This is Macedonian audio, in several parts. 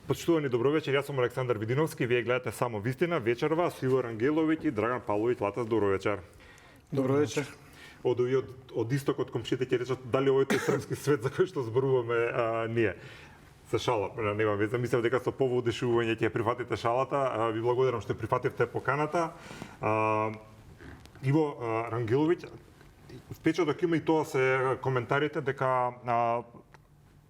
Почитувани добровечер, јас сум Александар Видиновски, вие гледате само вистина, вечерва, Сивор Ангеловиќ и Драган Павловиќ, Латас, добровечер. Добровечер. Од истокот комшите ќе речат дали овој тој српски свет за кој што зборуваме ние. Се шала, нема веза, мислев дека со повод дешување ќе прифатите шалата, ви благодарам што прифативте поканата. Иво Рангеловиќ, впечаток има и тоа се коментарите дека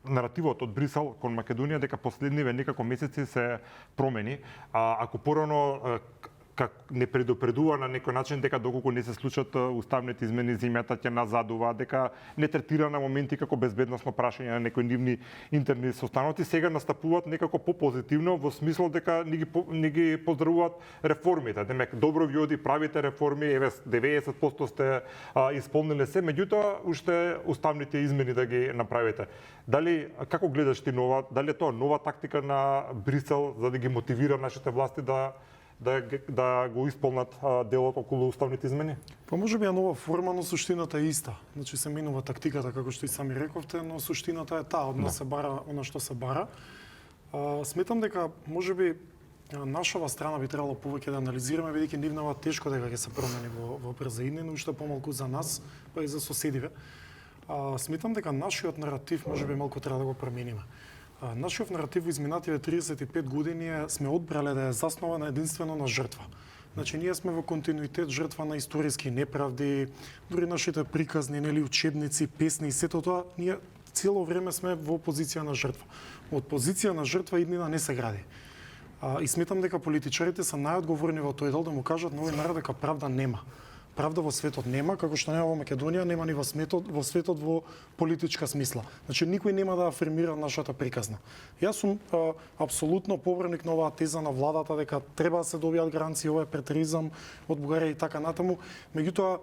наративот од Брисел кон Македонија дека последниве некако месеци се промени. Ако порано не предупредува на некој начин дека доколку не се случат уставните измени, земјата ќе назадува, дека не третира на моменти како безбедносно прашање на некои нивни интерни состаноци, сега настапуваат некако попозитивно во смисло дека не ги поздравуваат реформите. Демек добро ви оди, правите реформи, еве 90% сте исполниле се, меѓутоа уште уставните измени да ги направите. Дали како гледаш ти дали е тоа нова тактика на Брисел за да ги мотивира нашите власти да го исполнат делот околу уставните измени? Па може би е нова форма, но суштината е иста. Значи се менува тактиката, како што и сами рековте, но суштината е таа, од нас се бара она што се бара. Сметам дека може би нашава страна би требало повеќе да анализираме, бидејќи нивнава тешко дека ќе се промени во презаиднина, уште помалку за нас, па и за соседиве. Сметам дека нашиот наратив може би малку треба да го промениме. Нашиот наратив во изминативе 35 години сме одбрале да е заснован единствено на жртва. Значи ние сме во континуитет жртва на историски неправди, дури нашите приказни, нели, учебници, песни и сето тоа, ние цело време сме во позиција на жртва. Од позиција на жртва иднина не се гради. И сметам дека политичарите се најодговорни во тој дел да му кажат на овој народ дека правда нема. Правда во светот нема, како што нема во Македонија, нема ни во светот во политичка смисла. Значи никој нема да афирмира нашата приказна. Јас сум апсолутно поборник на оваа теза на владата дека треба да се добијат гаранции, ова е претеризам од Бугарија и така натаму. Меѓутоа,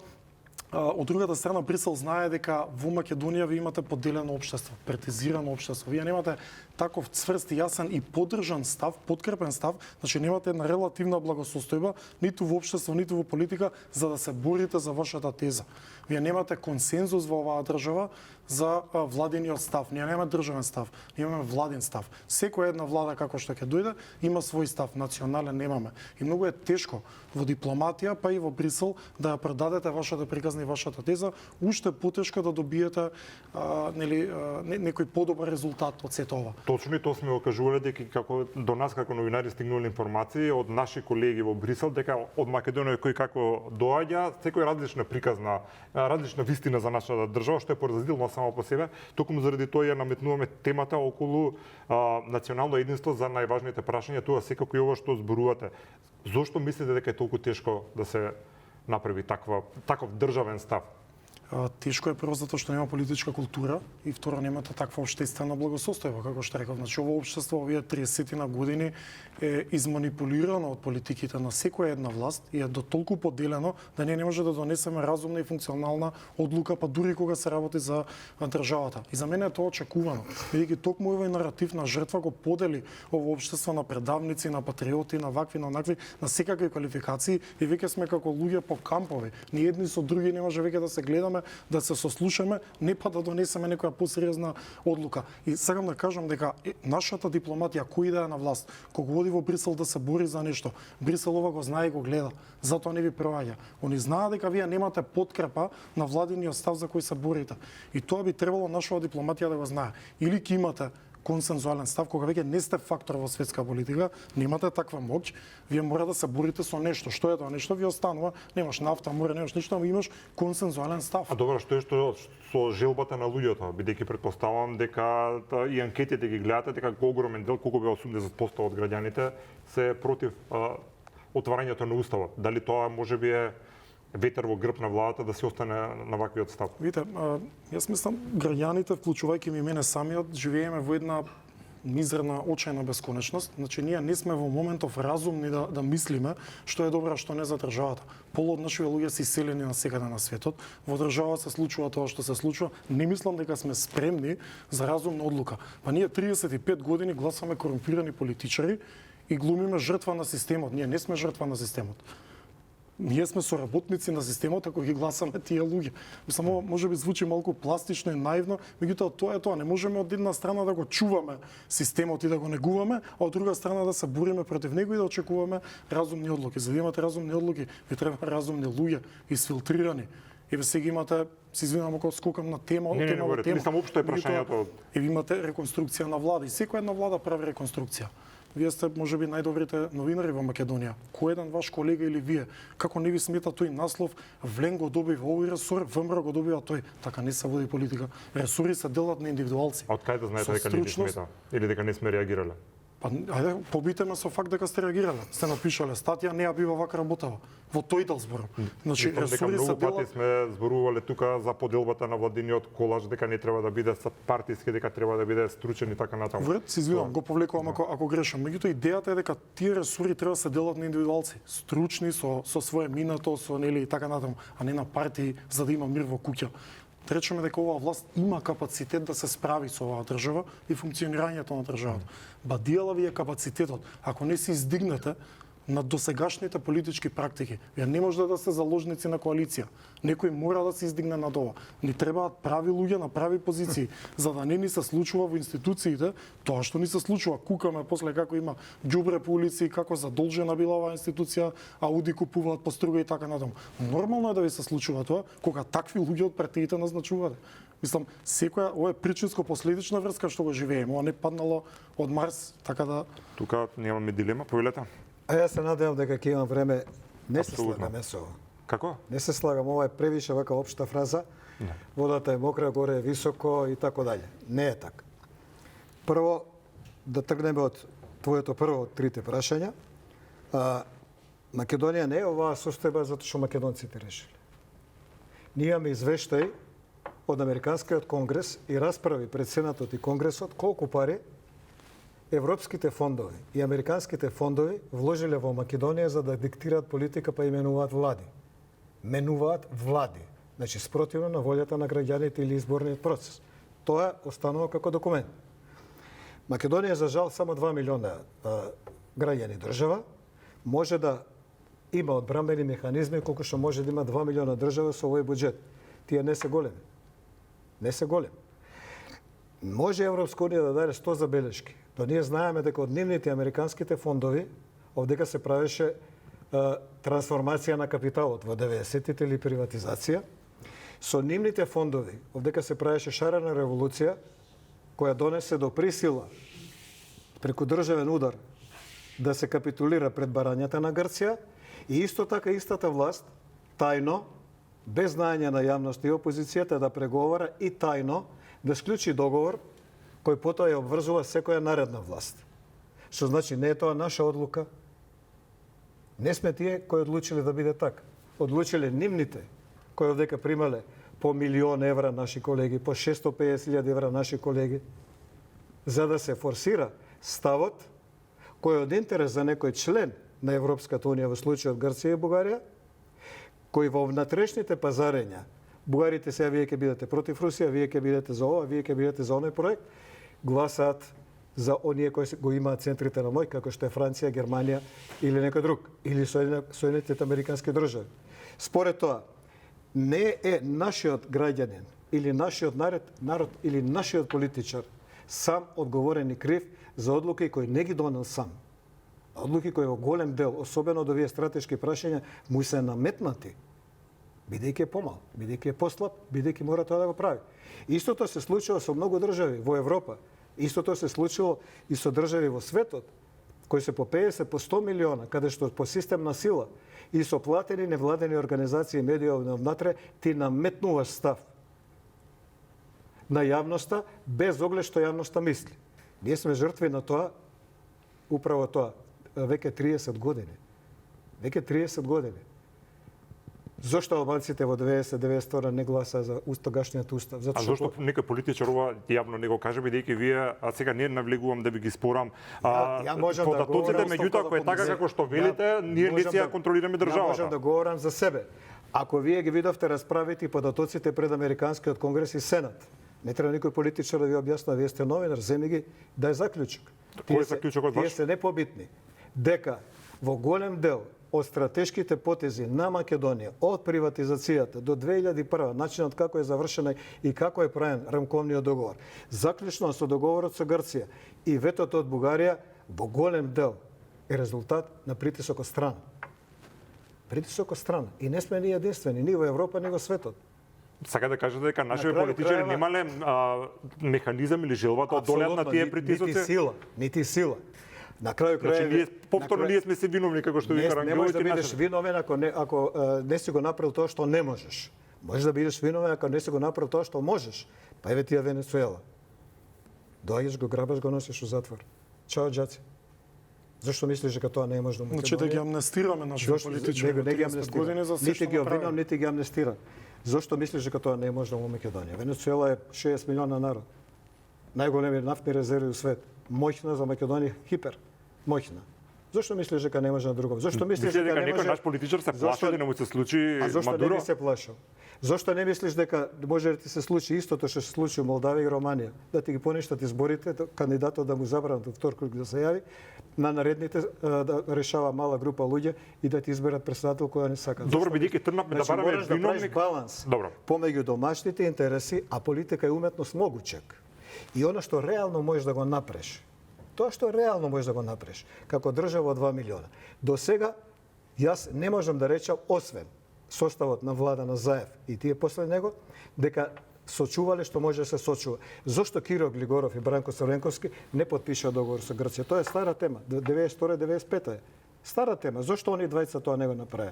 од другата страна Брисел знае дека во Македонија ви имате поделено општество, претезирано општество. Вие немате таков цврст и јасен и поддржан став, подкрепен став, значи немате една релативна благосостојба ниту во општество, ниту во политика за да се борите за вашата теза. Вие немате консензус во оваа држава за владиниот став. Ние немаме државен став, ние имаме владин став. Секоја една влада како што ќе дојде има свој став, национален немаме. И многу е тешко во дипломатија, па и во Брисел да ја предадете вашата приказна и вашата теза, уште потешко да добиете некој подобар резултат од сето ова. Точно и тоа сме окажувале дека како до нас како новинари стигнувале информации од наши колеги во Брисел дека од Македонија кој како доаѓа, секој различна приказна, различна вистина за нашата држава, што е поразително само по себе. Токму заради тоа ја наметнуваме темата околу национално единство за најважните прашања, тоа секако и ова што зборувате. Зошто мислите дека е толку тешко да се направи таков државен став? Тешко е прво затоа што нема политичка култура и второ немате таква општествена благосостојба, како што реков. Значи ово општество овие 30 години е изманипулирано од политиките на секоја една власт и е до толку поделено да не може да донесеме разумна и функционална одлука, па дури кога се работи за државата. И за мене е тоа очекувано, бидејќи токму овој наратив на жртва го подели ово општество на предавници, на патриоти, на вакви, на онакви, на секакви квалификации и веќе сме како луѓе по кампови. Ни едни со други не може веќе да се гледаме, да се сослушаме, не па да донесеме некоја посериозна одлука. И сакам да кажам дека нашата дипломатија кој да е на власт, кога оди во Брисел да се бори за нешто, Брисел ова го знае и го гледа. Затоа не ви проаѓа. Они знаат дека вие немате подкрепа на владиниот став за кој се борите. И тоа би требало нашата дипломатија да го знае. Или ќе имате консензуален став, кога веќе не сте фактор во светска политика, немате таква моќ, вие мора да се борите со нешто. Што е тоа нешто? Ви останува, немаш нафта, море, немаш ништо, ама имаш консензуален став. Добро, што е со желбата на луѓето, бидејќи претпоставам дека и анкетите ги гледате, дека огромен дел, колку бе 80% од граѓаните се против отварањето на уставот. Дали тоа можеби е ветер во грб на владата да се остане на ваквиот став? Видите, јас мислам, граѓаните, вклучувајќи ми мене самиот, живееме во една мизерна, очајна бесконечност. Значи, ние не сме во моментов разумни да мислиме што е добро, а што не за државата. Полу од нашите луѓе се иселени насекаде на светот. Во држава се случува тоа што се случува. Не мислам дека сме спремни за разумна одлука. Па ние 35 години гласаме корумпирани политичари и глумиме жртва на системот. Ние не сме жртва на системот. ние сме соработници на системот ако ги гласаме тие луѓе. Само можеби звучи малку пластично и наивно, меѓутоа тоа е тоа. Не можеме од една страна да го чуваме системот и да го негуваме, а од друга страна да се бориме против него и да очекуваме разумни одлуки. За да имате разумни одлуки, ви треба разумни луѓе, изфилтрирани. Еве сега имате, се извинувам ако скокам на тема, Не, само општо е прашањето. Еве имате реконструкција на влада и секоја една влада прави реконструкција. Вие сте можеби најдобрите новинари во Македонија. Кој еден ваш колега или вие, како не ви смета тој наслов, Влен го добива овој ресор, ВМРО го добива тој. Така не се води политика. Ресори се делат на индивидуалци. А од кај да знаете дека не ви смета или дека не сме реагирале? Па ајде, побите ме со факт дека сте реагирале. Сте напишале статија, не ја бива вака работава. Во тој дел зборам. Значи ресори се многу пати делат. сме зборувале тука за поделбата на владиниот колаж, дека не треба да биде партиски, дека треба да биде стручен и така натаму. Вред, се извинувам, го повлекувам ако грешам. Меѓутоа идејата е дека тие ресори треба да се делат на индивидуалци, стручни со свое минато, со нели и така натаму, а не на партии за да има мир во куќа. Да речеме дека оваа власт има капацитет да се справи со оваа држава и функционирањето на државата. Бадијала ви е капацитетот. Ако не се издигнете на досегашните политички практики, вие не можете да сте заложници на коалиција. Некој мора да се издигне над ова. Ни требаат прави луѓе на прави позиции, за да не ни се случува во институциите тоа што ни се случува. Кукаме после како има ѓубре по улици, како задолжена била оваа институција, ауди купуваат по струга и така натаму. Нормално е да ви се случува тоа кога такви луѓе од партиите назначуваат. Мислам, секоја ова е причинско-последична врска што го живееме. Ова не паднало од Марс, така да Тука немаме дилема, повелете. А јас се надевам дека ќе имам време. Не се Апсолутно. слагаме со ова. Како? Не се слагам, ова е превише вака општа фраза. Водата е мокра, горе е високо и тако даље. Не е така. Прво, да тргнеме од твоето прво од трите прашања. Македонија не е оваа состојба затоа што македонците решиле. Ние имаме извештај од Американскиот конгрес и расправи пред Сенатот и Конгресот колку пари европските фондови и американските фондови вложиле во Македонија за да диктираат политика па именуваат влади. Менуваат влади. Значи, спротивно на волјата на граѓаните или изборниот процес. Тоа останува како документ. Македонија, за жал, само 2 милиона граѓани држава, може да има одбранбени механизми колку што може да има 2 милиона држава со овој буџет. Тие не се големи. Не се големи. Може Европска унија да даде 100 забелешки, но ние знаеме дека од нивните американските фондови овдека се правеше трансформација на капиталот во 90-тите или приватизација. Со нивните фондови овдека се правеше шарена револуција која донесе до присила преку државен удар да се капитулира пред барањата на Грција и исто така истата власт тајно, без знаење на јавност и опозицијата, да преговара и тајно да склучи договор кој потоа ја обврзува секоја наредна власт. Што значи не е тоа наша одлука. Не сме тие кои одлучиле да биде така. Одлучиле нивните кои овдека примале по 1.000.000 евра наши колеги, по 650.000 евра наши колеги, за да се форсира ставот кој е од интерес за некој член на Европската унија, во случајот Грција и Бугарија, кои во внатрешните пазарења, бугарите сега вие ќе бидете против Русија, вие ќе бидете за ова, вие ќе бидете за оној проект, гласаат за оние кои го имаат центрите на мој, како што е Франција, Германија или некој друг, или Соединетите американски држави. Според тоа, не е нашиот граѓанин или нашиот народ или нашиот политичар сам одговорен и крив за одлуки кои не ги донел сам. Одлуки кои во голем дел, особено до овие стратешки прашања, му се наметнати, бидејќи е помал, бидејќи е послаб, бидејќи мора тоа да го прави. Истото се случува со многу држави во Европа. Истото се случило и со држави во светот, кои се по 50, по 100 милиона, каде што по систем на сила и со платени невладени организации и медии внатре, ти наметнуваш став на јавноста, без оглед што јавноста мисли. Ние сме жртви на тоа, управо тоа, веќе 30 години. Веќе 30 години. Зошто албанците во 90-92 не гласа за тогашниот устав? А зошто некој политичар ова јавно не го каже, бидејќи вие, а сега не навлегувам да ви ги спорам, податоците, меѓутоа, ако е така како што велите, ние не си ја контролираме државата. Можам да говорам за себе. Ако вие ги видовте расправите и податоците пред Американскиот конгрес и Сенат, не треба никој политичар да ви објасна, вие сте новинар, земи ги, дај заклучок. Кој е заклучокот ваш? Тие се непобитни. Дека во голем дел од стратешките потези на Македонија од приватизацијата до 2001, начинот како е завршена и како е правен рамковниот договор, заклучно со договорот со Грција и ветото од Бугарија, во голем дел е резултат на притисок од страна. Притисок од страна. И не сме ние единствени, ни во Европа, ни во светот. Сака да кажете дека нашите крај политичари крајава- немале механизам или желбата да одолеат на тие притисоци? Нити сила. На крај Значи, ние повторно ние сме се виновни како што вика не можеш Рангеловиќ да и бидеш нашите. виновен ако не си го направил тоа што не можеш. Можеш да бидеш виновен ако не си го направил тоа што можеш. Па еве ти ја Венецуела. Доаѓаш, го грабаш, го носиш у затвор. Чао, џаци. Зошто мислиш дека тоа не е можно во Значи да ги амнестираме нашите Зошто политичари не во ги 30 години за се нити што ги обвинам, направи. нити ги амнестирам. Зошто мислиш дека тоа не е можно во Македонија? Венецуела е 60 милиона народ. Најголеми нафтни резерви у свет. Моќна за Македонија, хипер. Моќна. Зошто мислиш дека не може на друго? Зошто мислиш Мислите дека дека не некој може? наш политичар се Зошто- плаши да не му се случи А зошто не Мадуро? би се плашал? Зошто не мислиш дека може да ти се случи истото што се случи во Молдавија и Романија? Да ти ги поништат изборите, кандидатот да му забранат од втор круг да се јави, на наредните да решава мала група луѓе и да ти изберат председател која не сакат. Добро, бидејќи тргнавме да Значи, бараме мораш да правиш виновник. баланс Добро. помеѓу домашните интереси, а политика е уметност могучек. И она што реално можеш да го направиш, тоа што реално можеш да го направиш, како држава од 2 милиона. До сега, јас не можам да речам, освен составот на влада на Заев и тие после него, дека сочувале што може да се сочува. Зошто Киро Глигоров и Бранко Црвенковски не потпишаа договор со Грција? Тоа е стара тема, 92-95 е. Стара тема. Зошто они двајца тоа не го направи?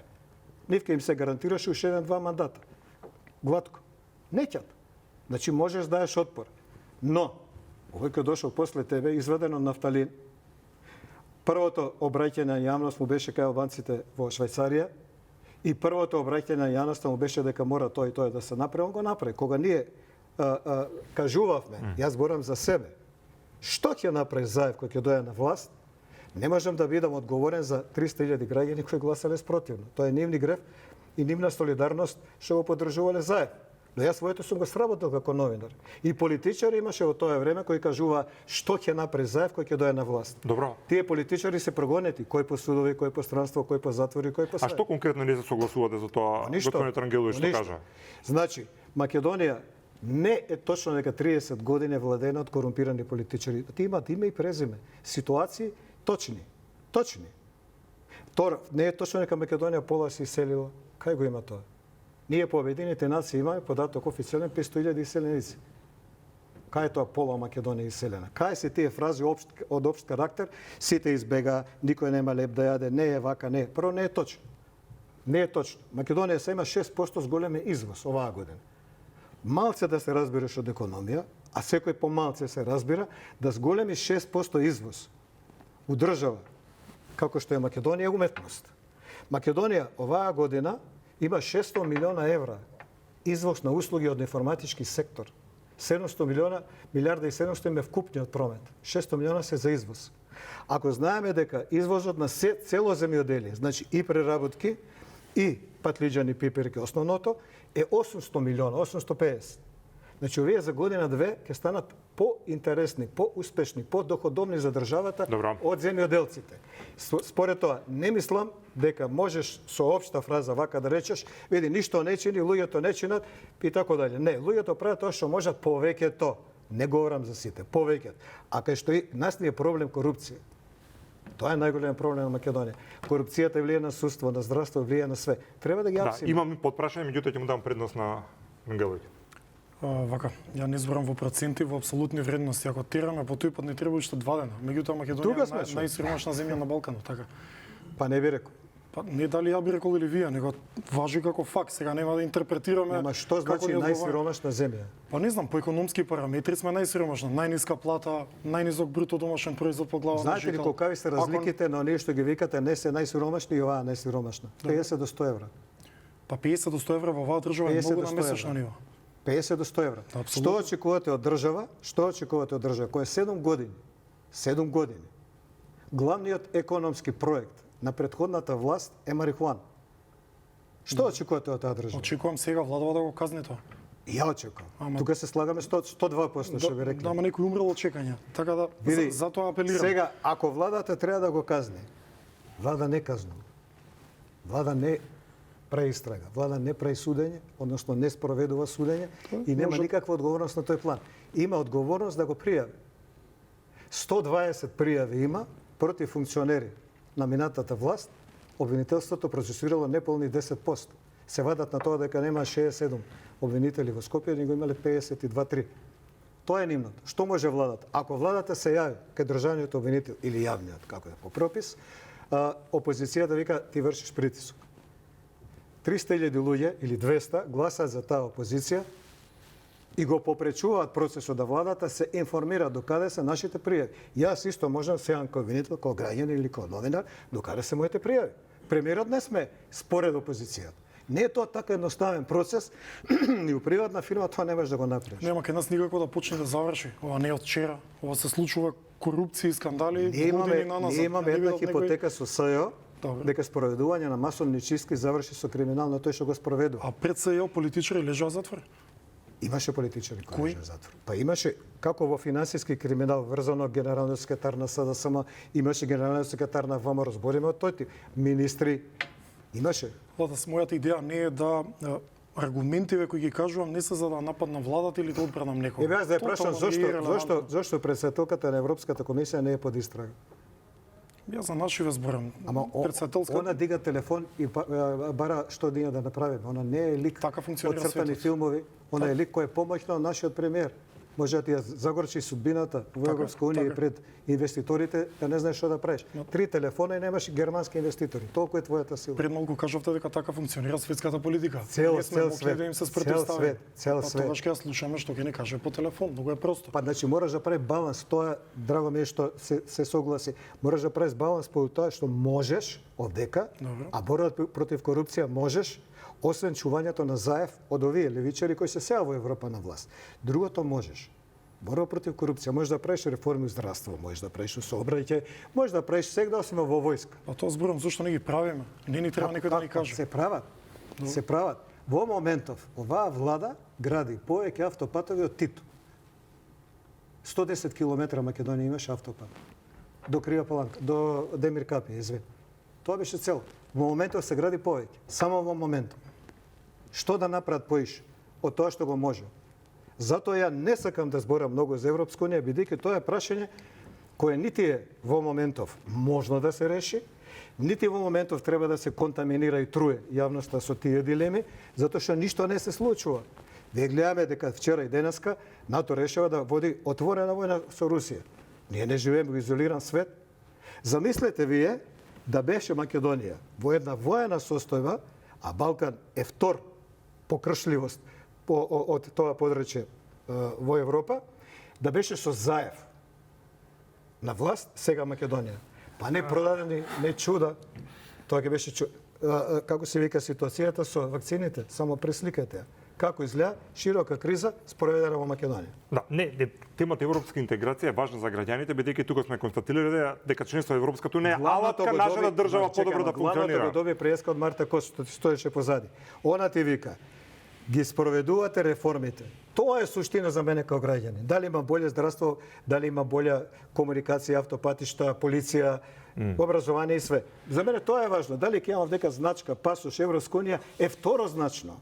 Нивке им се гарантираше уште 1-2 мандата. Гладко. Неќат. Значи можеш да даеш отпор. Но, овој кој дошол после тебе, изведен од нафталин, првото обраќање на јавност му беше кај албанците во Швајцарија и првото обраќање на јавноста му беше дека мора тоа и тоа да се направи, он го направи. Кога ние кажувавме, јас зборам за себе, што ќе направи Заев кој ќе дојде на власт, не можам да бидам одговорен за 300.000 граѓани кои гласале спротивно. Тоа е нивни грев и нивна солидарност што го поддржувале Заев. Но јас своето сум го сработил како новинар. И политичари имаше во тоа време кои кажува што ќе направи Заев кој ќе дојде на власт. Добро. Тие политичари се прогонети, кој по судови, кој по странство, кој по затвори, кој по А све. што конкретно не се согласувате за тоа, господинот Рангеловиќ, што Ништо. кажа? Значи, Македонија не е точно дека 30 години е владена од корумпирани политичари. Ти имаат име и презиме. Ситуации точни. Точни. Тоа не е точно дека Македонија пола се иселила. Кај го има тоа? Ние по Обединените нации имаме податок официјален 500.000 иселеници. Кај е тоа пола Македонија иселена? Кај се тие фрази од општ карактер? Сите избега, никој нема леп да јаде, не е вака, не е. Прво не е точно. Не е точно. Македонија се има 6% зголемен извоз оваа година. Малце да се разбираш од економија, а секој помалце се разбира, да зголеми 6% извоз у држава, како што е Македонија, е уметност. Македонија оваа година има 600 милиона евра извоз на услуги од информатички сектор. 700 милиарда и 700 им е вкупниот промет. 600 милиона се за извоз. Ако знаеме дека извозот на цело земјоделие, значи и преработки, и патлиџани, пиперки, основното, е 800 милиона, 850. Значи, овие за година-две ќе станат поинтересни, поуспешни, подоходовни за државата Добро. од земјоделците. Според тоа, не мислам дека можеш со општа фраза вака да речеш, види, ништо не чини, луѓето не чинат и така дале. Не, луѓето прават тоа што можат повеќето. Не говорам за сите, повеќе. А кај што и нас ни е проблем корупција. Тоа е најголем проблем на Македонија. Корупцијата влие на судство, на здравство, влие на све. Треба да ги Да, апсиме. имам подпрашање, меѓутоа ќе му дам предност на Рангеловиќ. Вака, ја не зборам во проценти, во апсолутни вредности. Ако тераме по тој пат не треба уште 2 дена. Меѓутоа Македонија Тука е сме, што? најсиромашна земја на Балканот, така. Па не би рекол. Па не дали ја би рекол или вие, него важи како факт. Сега нема да интерпретираме. Ама што како значи ни одговара. најсиромашна земја? Па не знам, по економски параметри сме најсиромашна, најниска плата, најнизок бруто домашен производ по глава на Знаете ли жител. колкави се разликите на оние што ги викате не се најсиромашни и оваа најсиромашна? 50 до 100 евра. Па 50 до 100 евра во оваа држава е 50 многу до на 100 месечно евра. ниво. 50 до 100 евра. Апсолутно. Што очекувате од држава? Што очекувате од држава која 7 години, 7 години, главниот економски проект на претходната власт е марихуана. Што очекувате од таа држава? Очекувам сега владава да го казне тоа. И ја очекувам. Ама- Тука се слагаме 102%, што ви рекли. Да, ама некој умрел од чекање. Така да, Види, затоа апелирам. Сега, ако владата треба да го казни, влада не казнува. Влада не прави истрага, влада не прави судење, односно не спроведува судење и нема никаква одговорност на тој план. Има одговорност да го пријави. 120 пријави има против функционери на минатата власт, обвинителството процесирало неполни 10%. Се вадат на тоа дека нема 67 обвинители во Скопје, него имале 52-3. Тоа е нивното. Што може владата? Ако владата се јави кај државниот обвинител или јавниот, како е по пропис, опозицијата вика ти вршиш притисок. 300.000 луѓе или 200 гласаат за таа опозиција и го попречуваат процесот да владата се информира докаде се нашите пријави. Јас исто можам сејам кој обвинител, кој граѓанин или кој новинар, докаде се моите пријави. Премиерот не сме според опозицијата. Не е тоа така едноставен процес и у приватна фирма тоа не можеш да го направиш. Нема кај нас никако да почне да заврши. Ова не е од вчера. Ова се случува корупција и скандали години наназад. Ние имаме една хипотека со СЈО, Добре. дека спроведување на масовни чистки заврши со криминално тој што го спроведува. А пред СЈО политичари лежаа затвор. Имаше политичари кои Кои? лежаа затвор. Па имаше како во финансиски криминал врзано генералниот секретар на СДСМ, имаше генералниот секретар на ВМРО, збориме од тој тип, министри. Имаше. Владата, мојата идеја не е да аргументиве кои ги кажувам не се за да нападнам владата или да одбранам некој. Еве јас да ја прашам Тотално не е релевантно. зошто председателката на Европската комисија не е под истрага. Јас за нашиве зборам. Ама Председателска она дига телефон и бара што да направиме. Она не е лик Така функционира од цртани светот. филмови. Она е лик кој е помоќна од нашиот премиер. Може да ти ја загорчи судбината во Така, Европска унија и така. пред инвеститорите, да не знаеш што да правиш. 3 телефона и немаш германски инвеститори. Толку е твојата сила. пред малку кажавте дека така функционира светската политика. Цел Ние сме могли свет. да им се Цел спротивставиме. свет. Цел Па свет. тогаш ќе ја слушаме што ќе ни каже по телефон. Многу е просто. Па значи мораш да прави баланс, тоа драго ми е што се согласи. Мораш да правиш баланс по тоа што можеш одека, Добро. а борбата против корупција можеш, освен чувањето на заев од овие левичари кои се сега во Европа на власт. Другото можеш. Борба против корупција, можеш да правиш реформи во здравство, можеш да правиш сообраќај, можеш да правиш сега освен во војска. Па тоа зборам зошто не ги правиме. Не ни треба некој да ни каже. Се прават. Се прават. Во моментов оваа влада гради повеќе автопатови од Тито. 110 км Македонија имаше автопат. До Крија Паланка, до Демир Капи, извин. Тоа беше цел. Во моментов се гради повеќе. Само во моментов. Што да направат поише од тоа што го може? Затоа ја не сакам да зборам многу за Европска унија, бидејќи тоа е прашање кое нити е во моментов можно да се реши, нити во моментов треба да се контаминира и труе јавноста со тие дилеми, затоа што ништо не се случува. Вие гледаме дека вчера и денеска НАТО решава да води отворена војна со Русија. Ние не живееме во изолиран свет. Замислете вие да беше Македонија во една воена состојба, а Балкан е втор по кршливост од тоа подречје во Европа, да беше со заев на власт, сега Македонија. Па не продадени, не чуда. Тоа ќе беше како се вика ситуацијата со вакцините, само пресликате ја. Како изгледа широка криза спроведена во Македонија. Да, темата европска интеграција е важна за граѓаните, бидејќи тука сме констатирале дека членство во Европската унија е алатка нашата држава подобро да Главното функционира. го доби преска од Марта Кос, што ти стоеше позади. Она ти вика, ги спроведувате реформите. Тоа е суштина за мене како граѓанин. Дали има боле здравство, дали има болја комуникација, автопатишта, полиција, образование и све. За мене тоа е важно. Дали ќе имам дека значка, пасош, Европска унија е второзначно.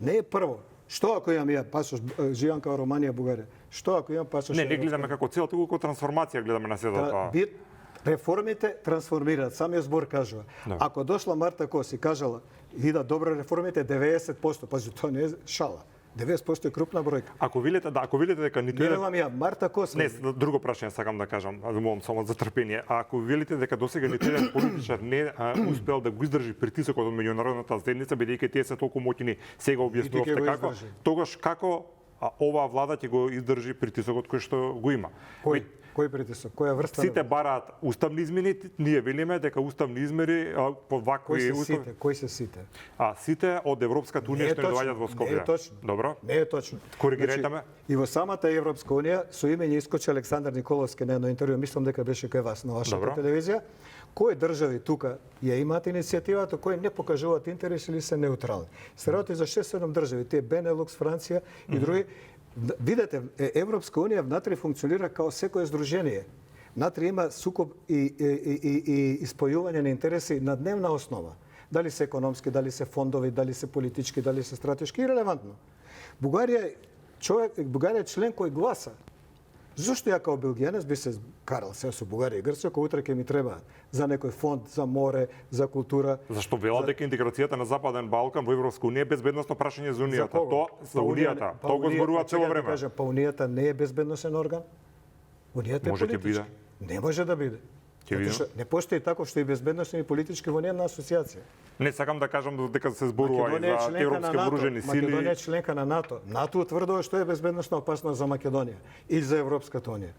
Не е прво. Што ако имам ја пасош живеам као Романија, Бугарија? Што ако имам пасош? Не гледаме како цел, туку како трансформација гледаме на сето тоа. Реформите трансформираат, самиот збор кажува. Да. Ако дошла Марта Кос и кажала видат добро реформите 90%, пази тоа не е шала. 90% е крупна бројка. Ако велите дека ниту еден Нема ја Марта Кос. Не, друго прашање сакам да кажам, да молам само за трпение. А ако велите дека досега ниту еден политичар не успел да го издржи притисокот од меѓународната заедница, бидејќи тие се толку моќни, сега објаснувавте како, тогаш како оваа влада ќе го издржи притисокот кој што го има? Кој притисок? Која врста? Сите бараат уставни измени, ние велиме дека уставни измери по вакви устави. Кои се сите? Сите од Европската унија што доаѓаат во Скопје. Не е точно. Добро. Не е точно. Коригирајте ме. И во самата Европска унија со име ќе искочи Александар Николовски на едно интервју, мислам дека беше кај вас на вашата телевизија. Кои држави тука ја имаат иницијативата, кои не покажуваат интерес или се неутрални. Се работи за 6-7 држави, тие Бенелукс, Франција и други. Видете, Европска унија внатре функционира као секое здружение. Внатре има сукоп и испојување на интереси на дневна основа. Дали се економски, дали се фондови, дали се политички, дали се стратешки, ирелевантно. Бугарија е член кој гласа. Зошто ја као белгијанец би се карал се со Бугарија и Грција, кој утре ќе ми треба за некој фонд, за море, за култура? Зашто велат дека интеграцијата на Западен Балкан во Европска унија е безбедносно прашање за унијата. За унијата. Тоа го зборува цело време. Кажа, па унијата не е безбедносен орган. Унијата е Може ќе политички. биде. Не може да биде. Не постои тако што и безбедносен и политички во една асоциација. Не сакам да кажам дека се зборува и за европски вооружени сили. Македонија е членка на НАТО. НАТО утврдува што е безбедносна опасност за Македонија и за Европската унија.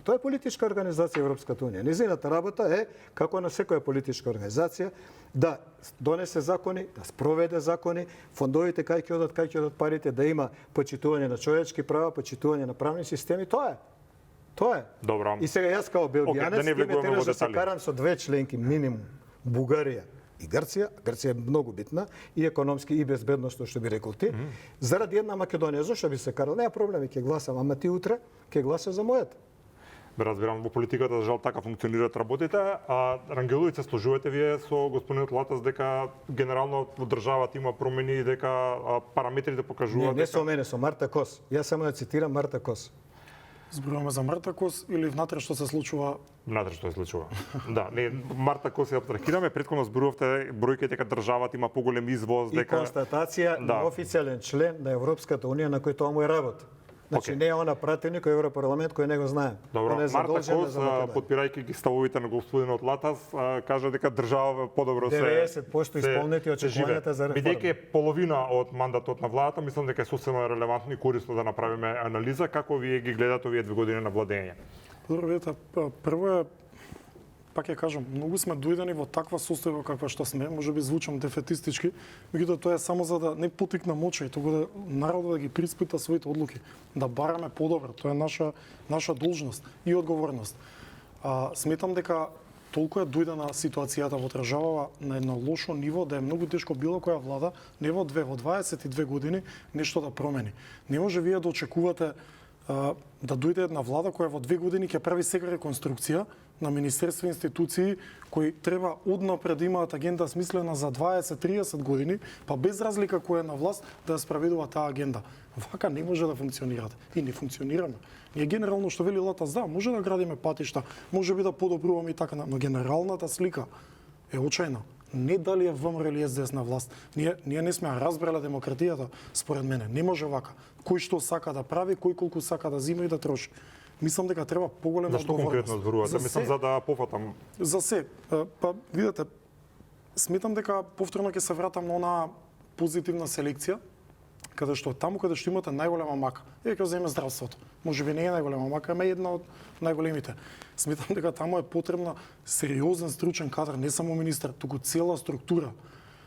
Тоа е политичка организација Европската унија. Низината работа е, како на секоја политичка организација, да донесе закони, да спроведе закони, фондовите кај ќе одат парите, да има почитување на човечки права, почитување на правни системи, тоа е. Тоа е. Добро. И сега јас као белгијанец да се карам со две членки минимум, Бугарија и Грција. Грција е многу битна и економски и безбедносно, што би рекол ти. Заради една Македонија, зошто би се карал? Нема проблеми, ќе гласам, ама ти утре ќе гласаш за мојата. Разбирам, во политиката жал така функционираат работите, а Рангеловиќ се сложувате вие со господинот Латас дека генерално во државата има промени и дека параметрите покажуваат Не со мене, со Марта Кос. Јас само ја цитирам Марта Кос. Зборуваме за Марта Кос или внатре што се случува? Внатре што се случува. Да, не, Марта Кос ја абстрахираме, претходно зборувавте бројките дека државата има поголем извоз, И констатација на официјален член на Европската унија на кој тоа му е работа. Значи не е она пратеник кој Европарламент кој не го знае. Добро, Марта Кос, подпирајќи ги ставовите на господинот Латас, кажа дека држава подобро се 90% исполнети очекувањата за реформа. Бидејќи е половина од мандатот на владата, мислам дека е сосема релевантно и корисно да направиме анализа како вие ги гледате овие 2 години на владење. Прво е, пак ја кажам, многу сме дојдени во таква состојба каква што сме, можеби звучам дефетистички, меѓутоа тоа е само за да не потикне моча и туку да народот да ги приспита своите одлуки, да бараме подобро, тоа е наша должност и одговорност. Сметам дека толку е дојдена ситуацијата во државава на едно лошо ниво да е многу тешко било која влада не во 22 години нешто да промени. Не може вие да очекувате да дојде една влада која во 2 години ќе прави сега реконструкција на министерства и институции кои треба однапред да имаат агенда смислена за 20-30 години, па без разлика која е на власт да ја спроведува таа агенда. Вака не може да функционирате. И не функционираме. Ние генерално што вели Латас, да, може да градиме патишта, може би да подобруваме и така, но генералната слика е очајна. Не дали е ВМРО или СДС на власт. Ние не сме разбрале демократијата, според мене. Не може вака. Кој што сака да прави, кој колку сака да зима и да троши. Мислам дека треба поголема одговорност. Зашто конкретно зборувате? Мислам за да пофатам. За се. Па видете, сметам дека повторно ќе се вратам на онаа позитивна селекција, каде што таму каде што имате најголема мака. Ќе земе здравството. Можеби не е најголема мака, ама е една од најголемите. Сметам дека таму е потребна сериозен стручен кадар, не само министар, туку цела структура.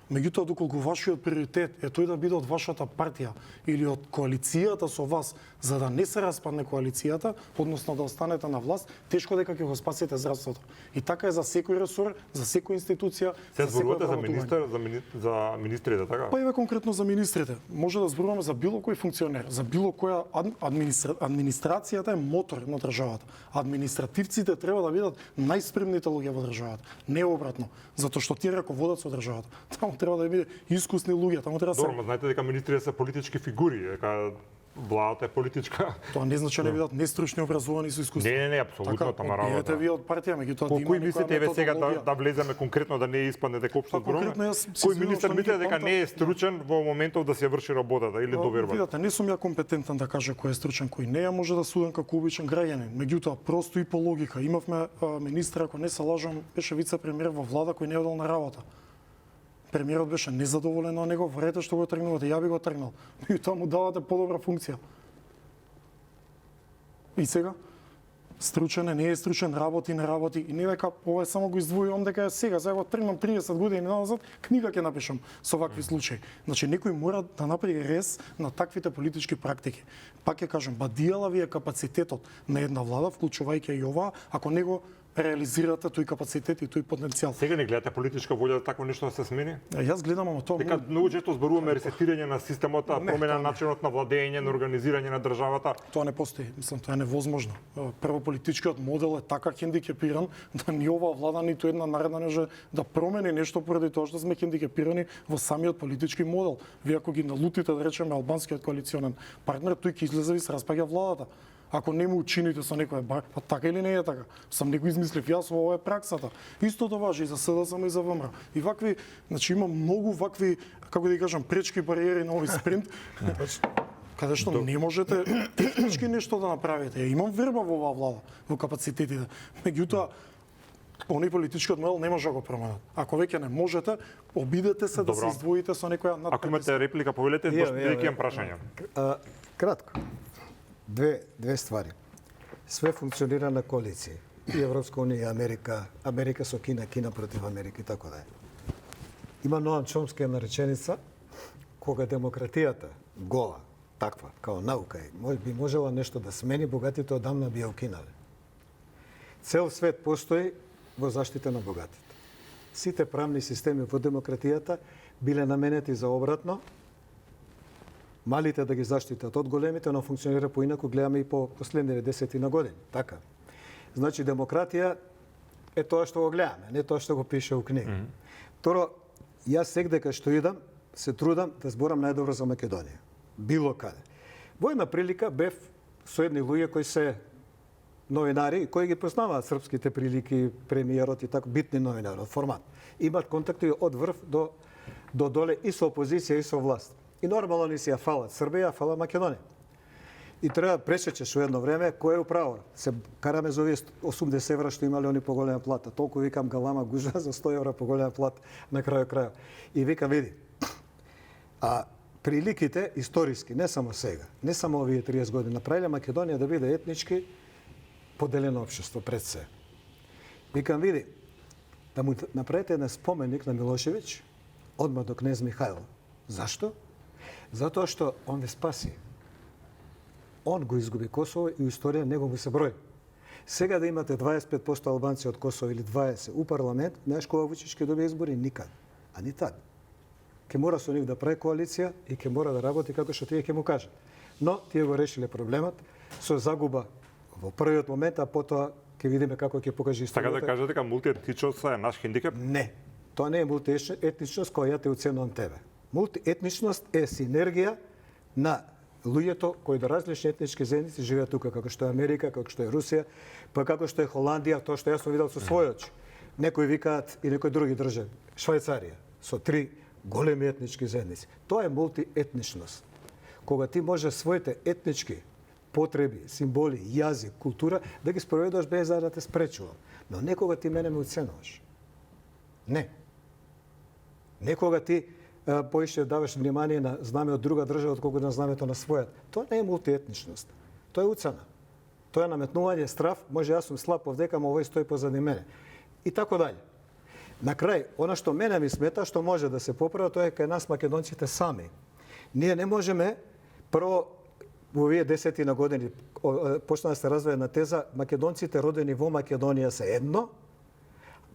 Меѓутоа, доколку вашиот приоритет е тој да биде од вашата партија или од коалицијата со вас, за да не се распадне коалицијата, односно да останете на власт, тешко дека ќе го спасите здравството. И така е за секој ресор, за секоја институција. Се зборувате за министер, за министрите, така? Па еве конкретно за министрите. Може да зборуваме за било кој функционер, за било која администрацијата е мотор на државата. Административците треба да бидат најспремните луѓе во државата, не обратно, затоа што тие раководат со државата. Таму треба да биде искусни луѓе, таму треба да се. Добро, знаете дека министрите се политички фигури, дека владата е политичка. Тоа не значи да бидат нестручни, образовани со искуство. Не, апсолутно, тама работа. Биете вие од партија, меѓутоа да има кој мислите еве сега да влеземе конкретно да не испадне дека општо зборуваме? Кој министер мислите дека не е стручен во моментов да се врши работата или доверба? Видете, не сум ја компетентен да кажа кој е стручен, кој не е, може да судам како обичен граѓанин. Меѓутоа просто и по логика, имавме министар, ако не се лажам, беше вице-премиер во влада кој не одел на работа. Премиерот беше незадоволен на него, верете што го тргнувате, ја би го тргнал. И тоа му давате подобра функција. И сега? Стручен е, не е стручен, работи, не работи. И не дека ова само го издвојувам дека е сега го тргнам 30 години назад, книга ќе напишам со вакви случаи. Значи некој мора да направи рез на таквите политички практики. Пак ќе кажам, бадијала ви е капацитетот на една влада, вклучувајќи и ова, ако него реализирате тој капацитет и тој потенцијал. Сега не гледате политичка волја да такво нешто да се смени? Јас гледам, ама тоа Дека многу често зборуваме ресетирање на системот, промена на начинот на владење, на организирање на државата. Тоа не постои. Мислам, тоа е невозможно. Прво, политичкиот модел е така хендикепиран да ни оваа влада ниту една наредна не може да промени нешто поради тоа што сме хендикепирани во самиот политички модел. Вие ако ги налутите, да речеме, албанскиот коалиционен партнер, тој ќе излезе и се распаѓа владата. Ако не му учините со некој па така или не е така. Сам некој измислив јас, ова е праксата. Истото важи и за СДСМ и за ВМРО. И вакви, значи има многу вакви, како да ги кажам, пречки бариери на овој спринт. Каде што не можете технички нешто да направите. Имам верба во оваа влада, во капацитетите. Меѓутоа, оној политичкиот модел не може да го променат. Ако веќе не можете, обидете се да се издвоите со некоја надпреварска. Ако имате реплика, повелете, бидејќи имам прашање. Кратко. Две ствари. Све функционира на коалиции. И Европска унија, и Америка, Америка со Кина, Кина против Америка и така да е. Има Ноам Чомски една реченица, кога демократијата гола, таква, као наука, би можела нешто да смени, богатите одамна би ја укинале. Цел свет постои во заштита на богатите. Сите правни системи во демократијата биле наменети за обратно, малите да ги заштитат од големите, но функционира поинаку, гледаме и по последниве 10 години. Така. Значи, демократија е тоа што го гледаме, не тоа што го пише у книга. Второ, јас секдека што идам, се трудам да зборам најдобро за Македонија. Било каде. Во една прилика бев со едни луѓе кои се новинари, кои ги познаваат српските прилики, премиерот и така, битни новинари од формат. Имаат контакти од врв до доле и со опозиција и со власт. И нормално ни си ја фалат Србија, фала Македонија. И треба пресечеш во едно време кој е управо. Се караме за овие 80 евра што имале они поголема плата. Толку викам галама гужа за 100 евра поголема плата на крајот. И викам види. Приликите историски, не само сега, не само овие 30 години, направиле Македонија да биде етнички поделено општество пред се. Викам види, да му направите еден споменик на Милошевиќ, одма до кнез Михајло. Зашто? Затоа што он ве спаси. Он го изгуби Косово и историја него му се брои. Сега да имате 25% албанци од Косово или 20 у парламент, знаеш кога Вучич ќе добие избори? Никад. А ни така. Ке мора со нив да прави коалиција и ке мора да работи како што тие ќе му кажат. Но тие го решиле проблемот со загуба во првиот момент, а потоа ќе видиме како ќе покаже историјата. Така да кажете дека мултиетничност е наш хендикеп? Не. Тоа не е мултиетничност која ја те оценувам тебе. Мултиетничност е синергија на луѓето кои до различни етнички заедници живеат тука, како што е Америка, како што е Русија, па како што е Холандија, тоа што јас сум видел со своји очи. Некои викаат и некои други држави, Швајцарија, со 3 големи етнички заедници. Тоа е мултиетничност. Кога ти може своите етнички потреби, символи, јазик, култура да ги спроведуваш без да те спречува. Но некога ти мене ме оценуваш. Не. Некога ти поише даваш внимание на знаме од друга држава отколку на знамето на својата. Тоа не е мултиетничност. Тоа е уцена. Тоа е наметнување страв, може јас сум слаб овдека, ама овој стои позади мене. И така дале. На крај, она што мене ми смета, што може да се поправи, тоа е кај нас македонците сами. Ние не можеме прво во овие 10 години почна да се развива на теза македонците родени во Македонија се едно,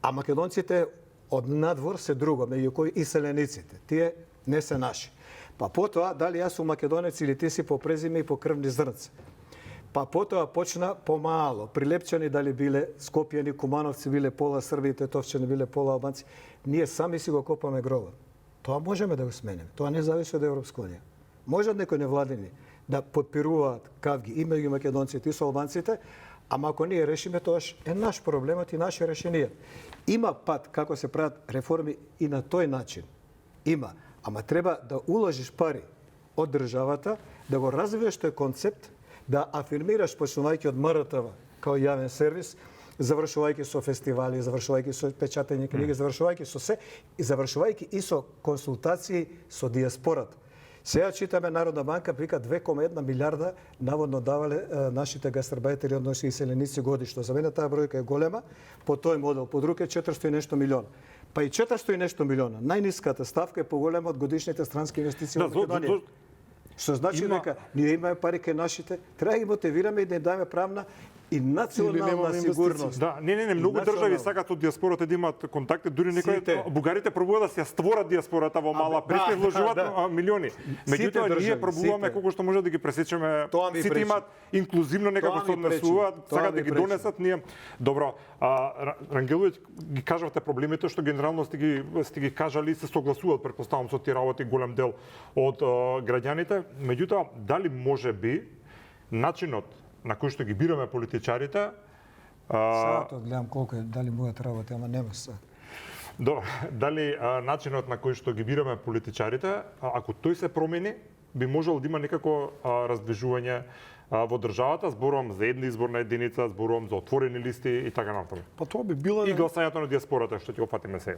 а македонците од надвор се друго, меѓу кои и селениците. Тие не се наши. Па потоа, дали јас сум македонец или ти си по презиме и по крвни зрнци. Па потоа почна помало. Прилепчани дали биле Скопјани, Кумановци биле пола Срби, Тетовчани биле пола албанци. Ние сами си го копаме гробот. Тоа можеме да го смениме. Тоа не зависи од Европска унија. Можат некои невладини да подпируваат кавги и меѓу македонците и со албанците, ама ако ние решиме, тоаш е наш проблемот и наши решенија. Има пат како се прават реформи и на тој начин. Има. Ама треба да уложиш пари од државата, да го развиеш тој концепт, да афирмираш почнувајќи од МРТВ као јавен сервис, завршувајќи со фестивали, завршувајќи со печатење книги, завршувајќи со се и завршувајќи и со консултации со диаспората. Сега читаме Народна банка вика 2,1 милиарда наводно давале нашите гастарбајтери, односно иселеници годишно. За мене таа бројка е голема, по тој модел, по друг е 400 и нешто милиона. Па и 400 и нешто милиона. Најниската ставка е поголема од годишните странски инвестиции во Македонија. Што значи дека ние имаме пари кај нашите, треба да ги мотивираме и да им дадеме правна и Или национална немаме сигурност. Да, не, многу држави сакаат од диаспората да имаат контакти, дури некои Сите. бугарите пробуваат да се ја створат диаспората во мала да, пресме вложуваат да. милиони. Меѓутоа држави, ние пробуваме сите. колку што може да ги пресечеме. Тоа ми Сите пречи. имаат инклузивно некако Тоа се ми пречи. однесуваат, Тоа сакаат ми да ги пречи. донесат ние. Добро, Рангеловиќ ги кажавте проблемите што генерално сте ги кажали и се согласуваат претпоставам со тие работи голем дел од граѓаните. Меѓутоа, дали може би начинот на кој што ги бираме политичарите Саато гледам колку е, дали мојот работа, ама нема се. Дали начинот на кој што ги бираме политичарите, ако тој се промени, би можел да има некако раздвижување во државата, зборувам за една изборна единица, зборувам за отворени листи и така натаму. Па тоа би била И гласањето на диаспората што ќе опатиме сега.